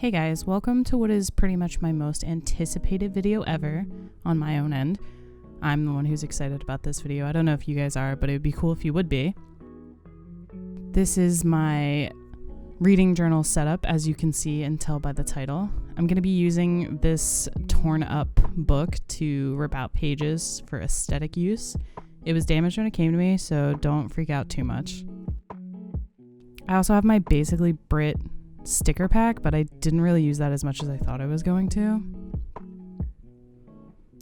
Hey guys, welcome to what is pretty much my most anticipated video ever on my own end. I'm the one who's excited about this video. I don't know if you guys are, but it would be cool if you would be. This is my reading journal setup, as you can see and tell by the title. I'm going to be using this torn up book to rip out pages for aesthetic use. It was damaged when it came to me, so don't freak out too much. I also have my Basically Brit sticker pack, but I didn't really use that as much as I thought I was going to.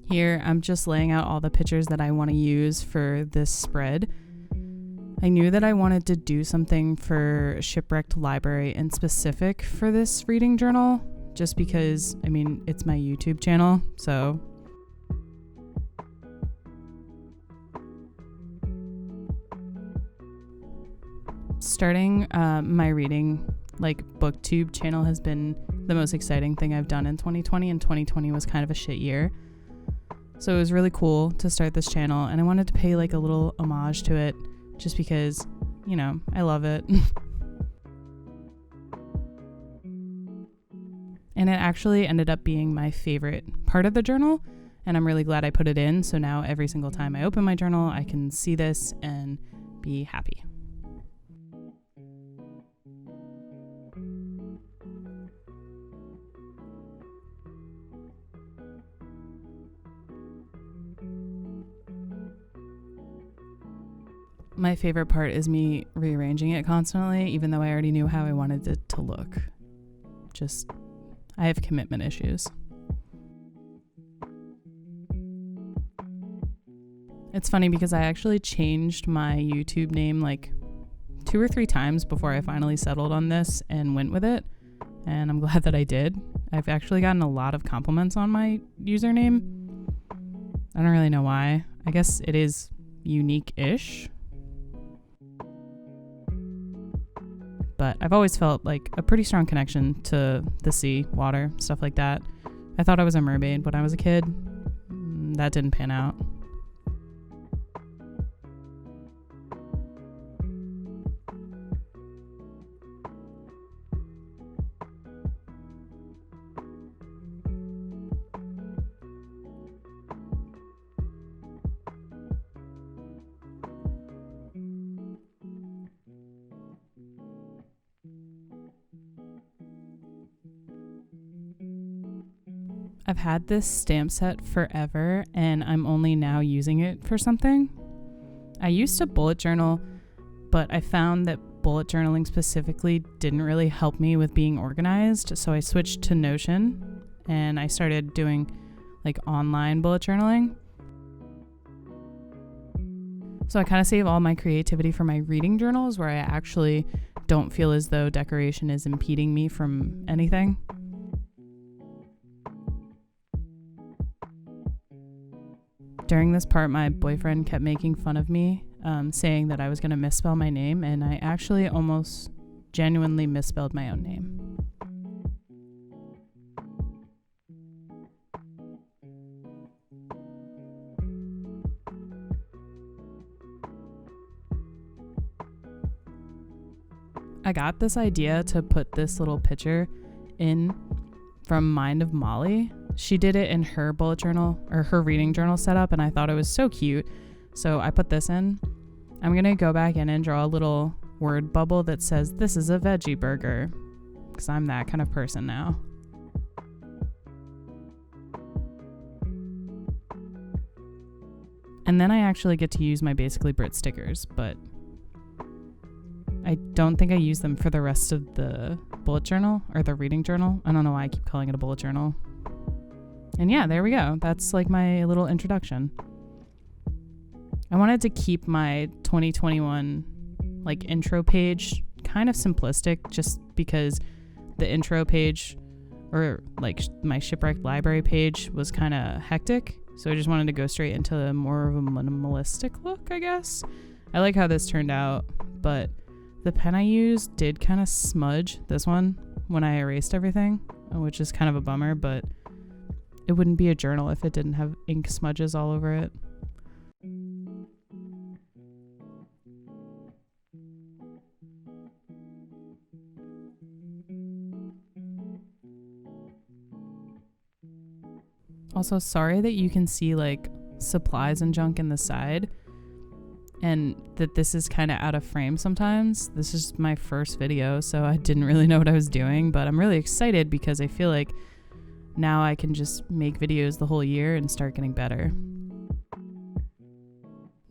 Here, I'm just laying out all the pictures that I want to use for this spread. I knew that I wanted to do something for Shipwrecked Library in specific for this reading journal, just because, I mean, it's my YouTube channel, so. Starting my reading booktube channel has been the most exciting thing I've done in 2020, and 2020 was kind of a shit year. So it was really cool to start this channel, and I wanted to pay a little homage to it just because, you know, I love it. And it actually ended up being my favorite part of the journal, and I'm really glad I put it in, so now every single time I open my journal, I can see this and be happy. My favorite part is me rearranging it constantly, even though I already knew how I wanted it to look. I have commitment issues. It's funny because I actually changed my YouTube name 2 or 3 times before I finally settled on this and went with it. And I'm glad that I did. I've actually gotten a lot of compliments on my username. I don't really know why. I guess it is unique-ish. But I've always felt a pretty strong connection to the sea, water, stuff like that. I thought I was a mermaid when I was a kid. That didn't pan out. I've had this stamp set forever, and I'm only now using it for something. I used to bullet journal, but I found that bullet journaling specifically didn't really help me with being organized, so I switched to Notion, and I started doing online bullet journaling. So I kind of save all my creativity for my reading journals, where I actually don't feel as though decoration is impeding me from anything. During this part, my boyfriend kept making fun of me, saying that I was going to misspell my name, and I actually almost genuinely misspelled my own name. I got this idea to put this little picture in from Mind of Mollie. She did it in her bullet journal, or her reading journal setup, and I thought it was so cute. So I put this in. I'm going to go back in and draw a little word bubble that says, "This is a veggie burger," because I'm that kind of person now. And then I actually get to use my Basically Brit stickers, but I don't think I use them for the rest of the bullet journal, or the reading journal. I don't know why I keep calling it a bullet journal. And yeah, there we go. That's my little introduction. I wanted to keep my 2021 intro page kind of simplistic, just because the intro page, or my Shipwrecked Library page, was kind of hectic. So I just wanted to go straight into more of a minimalistic look, I guess. I like how this turned out, but the pen I used did kind of smudge this one when I erased everything, which is kind of a bummer, but it wouldn't be a journal if it didn't have ink smudges all over it. Also, sorry that you can see like supplies and junk in the side and that this is kind of out of frame sometimes. This is my first video, so I didn't really know what I was doing, but I'm really excited because I feel like now I can just make videos the whole year and start getting better.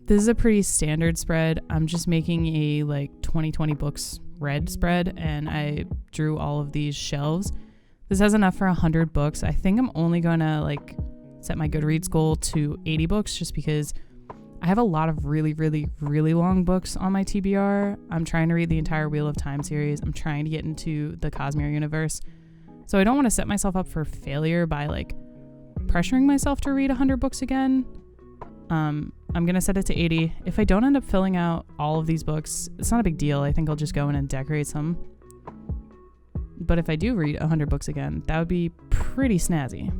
This is a pretty standard spread. I'm just making a like 2020 books red spread, and I drew all of these shelves. This has enough for 100 books. I think I'm only going to like set my Goodreads goal to 80 books just because I have a lot of really, really, really long books on my TBR. I'm trying to read the entire Wheel of Time series. I'm trying to get into the Cosmere universe. So I don't want to set myself up for failure by like pressuring myself to read 100 books again. I'm going to set it to 80. If I don't end up filling out all of these books, it's not a big deal. I think I'll just go in and decorate some. But if I do read 100 books again, that would be pretty snazzy.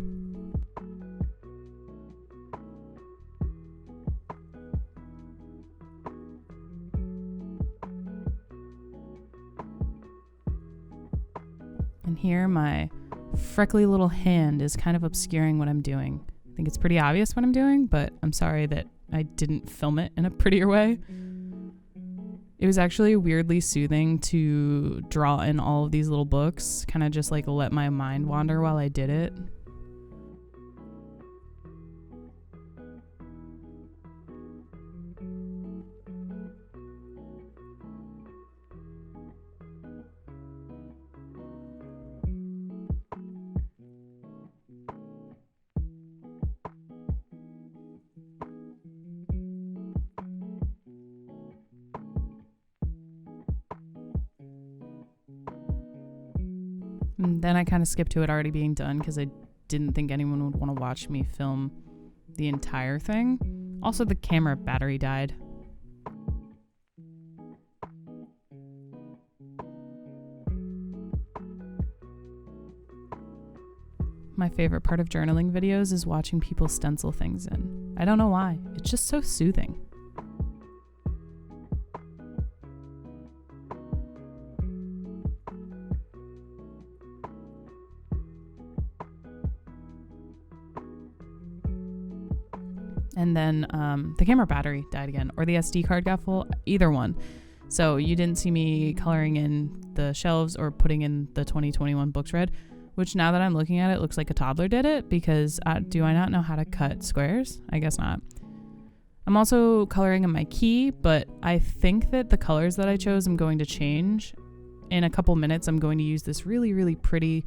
And here my freckly little hand is kind of obscuring what I'm doing. I think it's pretty obvious what I'm doing, but I'm sorry that I didn't film it in a prettier way. It was actually weirdly soothing to draw in all of these little books, kind of just like let my mind wander while I did it. And then I kind of skipped to it already being done because I didn't think anyone would want to watch me film the entire thing. Also, the camera battery died. My favorite part of journaling videos is watching people stencil things in. I don't know why. It's just so soothing. And then the camera battery died again, or the SD card got full, either one. So you didn't see me coloring in the shelves or putting in the 2021 books red, which now that I'm looking at it, looks like a toddler did it because do I not know how to cut squares? I guess not. I'm also coloring in my key, but I think that the colors that I chose I'm going to change. In a couple minutes, I'm going to use this really, really pretty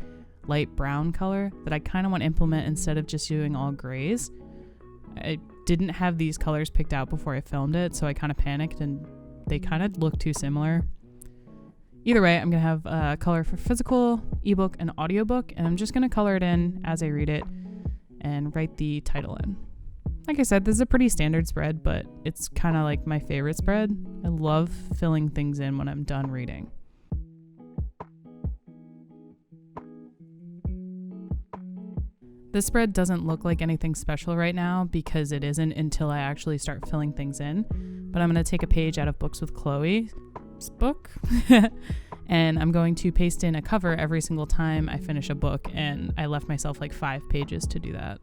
light brown color that I kind of want to implement instead of just doing all grays. I didn't have these colors picked out before I filmed it, so I kind of panicked and they kind of look too similar. Either way, I'm going to have a color for physical, ebook, and audiobook, and I'm just going to color it in as I read it and write the title in. Like I said, this is a pretty standard spread, but it's kind of like my favorite spread. I love filling things in when I'm done reading. This spread doesn't look like anything special right now because it isn't until I actually start filling things in. But I'm going to take a page out of Books with Chloe's book and I'm going to paste in a cover every single time I finish a book, and I left myself like 5 pages to do that.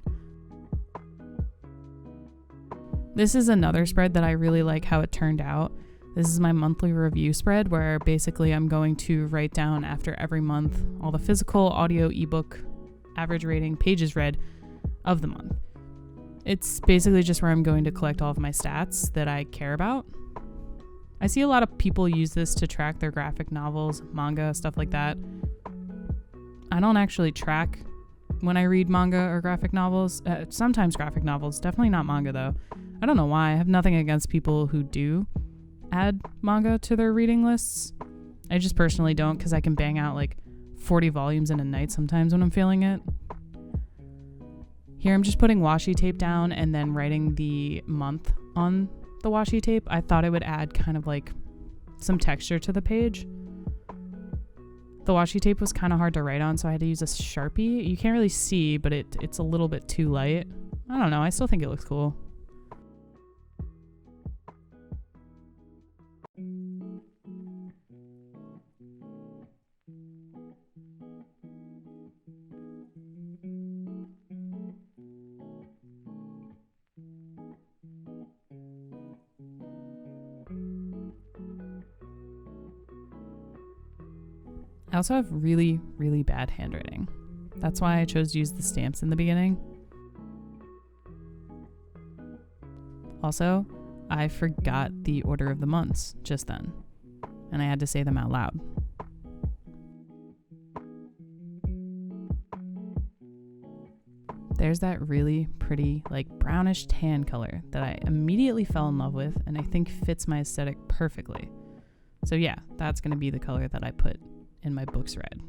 This is another spread that I really like how it turned out. This is my monthly review spread where basically I'm going to write down after every month all the physical, audio, ebook, average rating, pages read of the month. It's basically just where I'm going to collect all of my stats that I care about. I see a lot of people use this to track their graphic novels, manga, stuff like that. I don't actually track when I read manga or graphic novels. Sometimes graphic novels, definitely not manga though. I don't know why. I have nothing against people who do add manga to their reading lists. I just personally don't because I can bang out like 40 volumes in a night sometimes when I'm feeling it. Here I'm just putting washi tape down and then writing the month on the washi tape. I thought it would add kind of like some texture to the page. The washi tape was kind of hard to write on, so I had to use a Sharpie. You can't really see, but it's a little bit too light. I don't know. I still think it looks cool. I also have really, really bad handwriting. That's why I chose to use the stamps in the beginning. Also, I forgot the order of the months just then, and I had to say them out loud. There's that really pretty, like brownish tan color that I immediately fell in love with and I think fits my aesthetic perfectly. So yeah, that's going to be the color that I put in my book's red.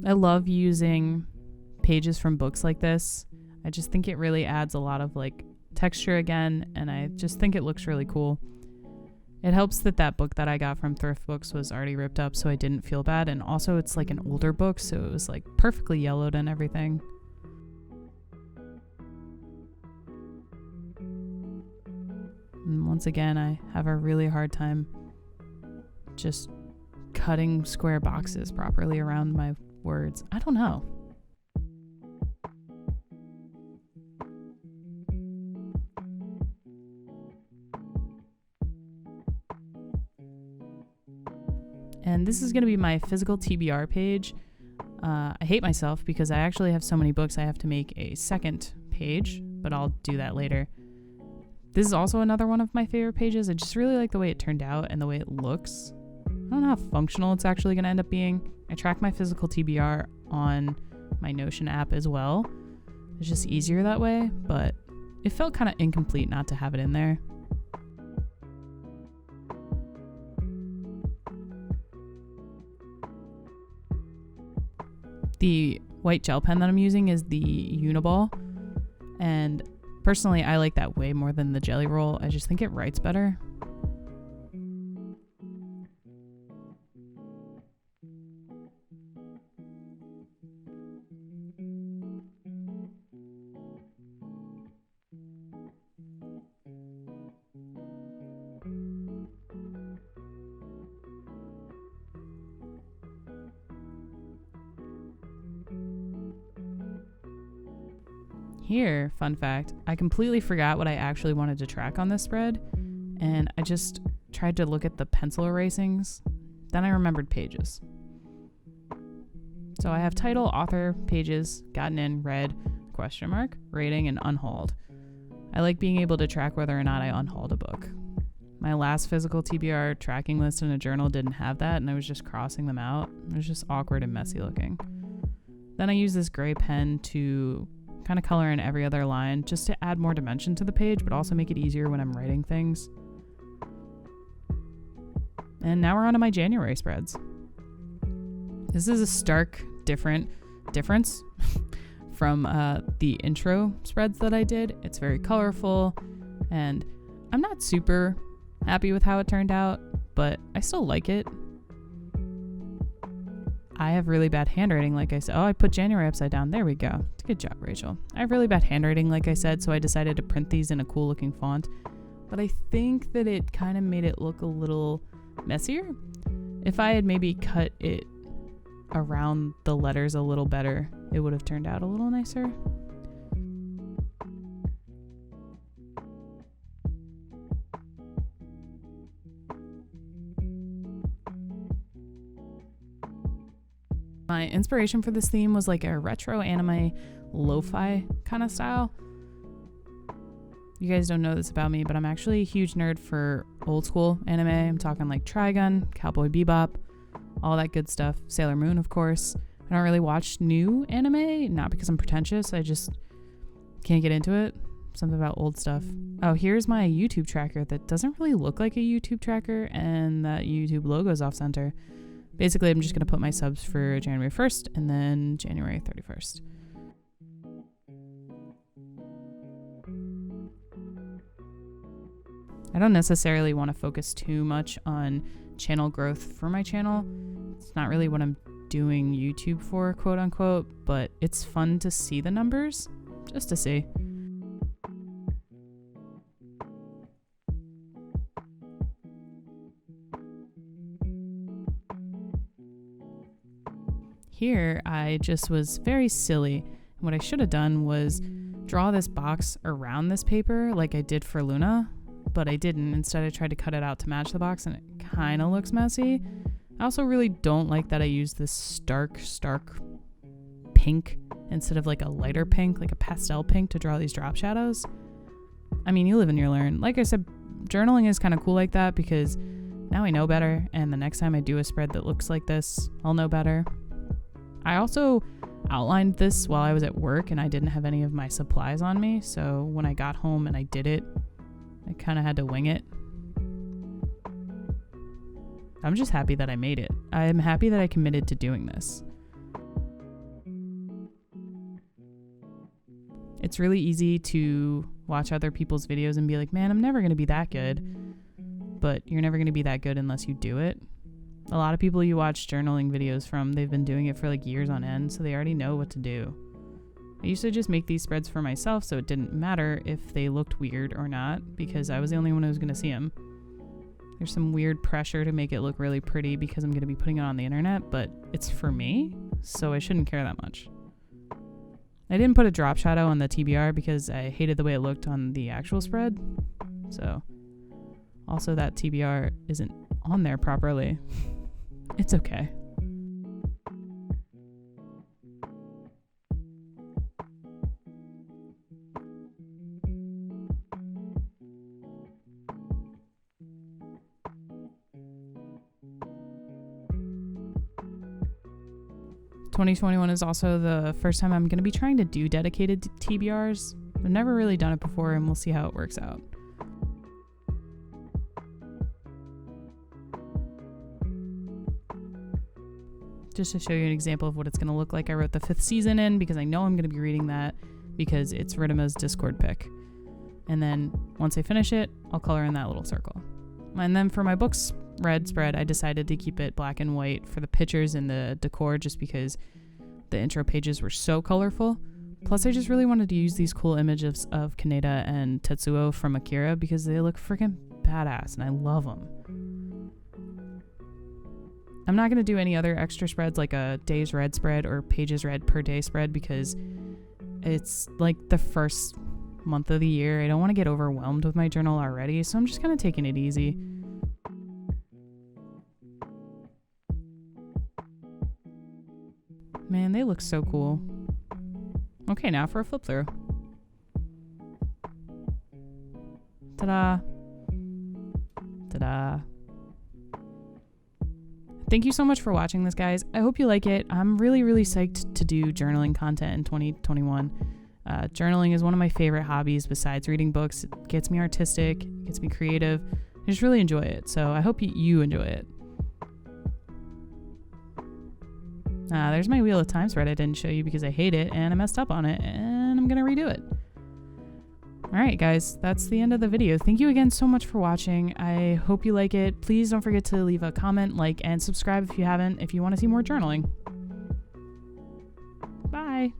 I love using pages from books like this. I just think it really adds a lot of like texture again, and I just think it looks really cool. It helps that book that I got from Thrift Books was already ripped up, so I didn't feel bad, and also it's like an older book, so it was like perfectly yellowed and everything. And once again, I have a really hard time just cutting square boxes properly around my words. I don't know. And this is going to be my physical TBR page. I hate myself because I actually have so many books I have to make a second page, but I'll do that later. This is also another one of my favorite pages. I just really like the way it turned out and the way it looks. I don't know how functional it's actually going to end up being. I track my physical TBR on my Notion app as well. It's just easier that way, but it felt kind of incomplete not to have it in there. The white gel pen that I'm using is the Uniball, and personally I like that way more than the Jelly Roll. I just think it writes better. Here, fun fact, I completely forgot what I actually wanted to track on this spread, and I just tried to look at the pencil erasings. Then I remembered pages. So I have title, author, pages, gotten in, read, question mark, rating, and unhauled. I like being able to track whether or not I unhauled a book. My last physical TBR tracking list in a journal didn't have that, and I was just crossing them out. It was just awkward and messy looking. Then I use this gray pen to kind of color in every other line just to add more dimension to the page, but also make it easier when I'm writing things. And now we're on to my January spreads. This is a stark difference from the intro spreads that I did. It's very colorful, and I'm not super happy with how it turned out, but I still like it. I have really bad handwriting, like I said. Oh, I put January upside down. There we go. Good job, Rachel. I have really bad handwriting, like I said, so I decided to print these in a cool looking font. But I think that it kind of made it look a little messier. If I had maybe cut it around the letters a little better, it would have turned out a little nicer. My inspiration for this theme was like a retro anime lo-fi kind of style. You guys don't know this about me, but I'm actually a huge nerd for old school anime. I'm talking like Trigun, Cowboy Bebop, all that good stuff. Sailor Moon, of course. I don't really watch new anime, not because I'm pretentious. I just can't get into it. Something about old stuff. Oh, here's my YouTube tracker that doesn't really look like a YouTube tracker, and that YouTube logo's off center. Basically, I'm just going to put my subs for January 1st and then January 31st. I don't necessarily want to focus too much on channel growth for my channel. It's not really what I'm doing YouTube for, quote unquote, but it's fun to see the numbers, just to see. Here, I just was very silly. What I should have done was draw this box around this paper like I did for Luna, but I didn't. Instead, I tried to cut it out to match the box, and it kind of looks messy. I also really don't like that I use this stark pink instead of like a lighter pink, like a pastel pink, to draw these drop shadows. I mean, you live and you learn. Like I said, journaling is kind of cool like that because now I know better, and the next time I do a spread that looks like this, I'll know better. I also outlined this while I was at work and I didn't have any of my supplies on me, so when I got home and I did it, I kind of had to wing it. I'm just happy that I made it. I'm happy that I committed to doing this. It's really easy to watch other people's videos and be like, man, I'm never going to be that good. But you're never going to be that good unless you do it. A lot of people you watch journaling videos from, they've been doing it for like years on end, so they already know what to do. I used to just make these spreads for myself, so it didn't matter if they looked weird or not, because I was the only one who was going to see them. There's some weird pressure to make it look really pretty because I'm going to be putting it on the internet, but it's for me, so I shouldn't care that much. I didn't put a drop shadow on the TBR because I hated the way it looked on the actual spread, so also that TBR isn't on there properly. It's okay. ...2021 is also the first time I'm going to be trying to do dedicated TBRs. I've never really done it before, and we'll see how it works out. Just to show you an example of what it's going to look like, I wrote the 5th season in because I know I'm going to be reading that because it's Ridima's Discord pick. And then once I finish it, I'll color in that little circle. And then for my book's red spread, I decided to keep it black and white for the pictures and the decor just because the intro pages were so colorful. Plus, I just really wanted to use these cool images of Kaneda and Tetsuo from Akira because they look freaking badass and I love them. I'm not going to do any other extra spreads like a days read spread or pages read per day spread because it's like the first month of the year. I don't want to get overwhelmed with my journal already, so I'm just kind of taking it easy. Man, they look so cool. Okay, now for a flip through. Ta-da. Ta-da. Thank you so much for watching this, guys. I hope you like it. I'm really, really psyched to do journaling content in 2021. Journaling is one of my favorite hobbies besides reading books. It gets me artistic, it gets me creative. I just really enjoy it. So I hope you enjoy it. There's my Wheel of Time spread I didn't show you because I hate it and I messed up on it and I'm going to redo it. Alright guys, that's the end of the video. Thank you again so much for watching. I hope you like it. Please don't forget to leave a comment, like, and subscribe if you haven't, if you want to see more journaling. Bye!